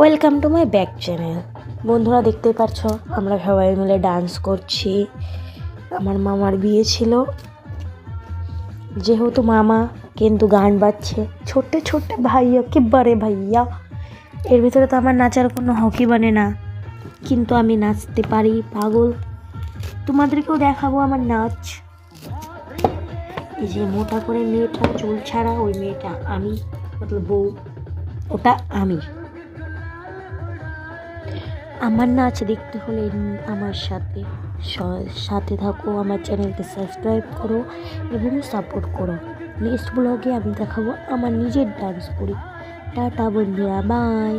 Welcome to my back channel. বন্ধুরা, দেখতেই পাচ্ছ আমরা সবাই মিলে ডান্স করছি। আমার মামার বিয়ে ছিল, যেহেতু মামা কিন্তু গান বাজছে ছোট্ট ছোট্ট ভাইয়া কি বারে ভাইয়া। এর ভিতরে তো আমার নাচার কোনো হকি বানে না, কিন্তু আমি নাচতে পারি পাগল। তোমাদেরকেও দেখাবো আমার নাচ। এই যে মোটা করে মেয়েটা, চুল ছাড়া ওই মেয়েটা আমি, মতলব বউ, ওটা আমি। আমার নাচ দেখতে হলে আমার সাথে থাকো, আমার চ্যানেলকে সাবস্ক্রাইব করো এবং সাপোর্ট করো। নেক্সট ব্লগে আমি দেখাবো আমার নিজের ডান্স করি। টাটা বন্ধুরা, বাই।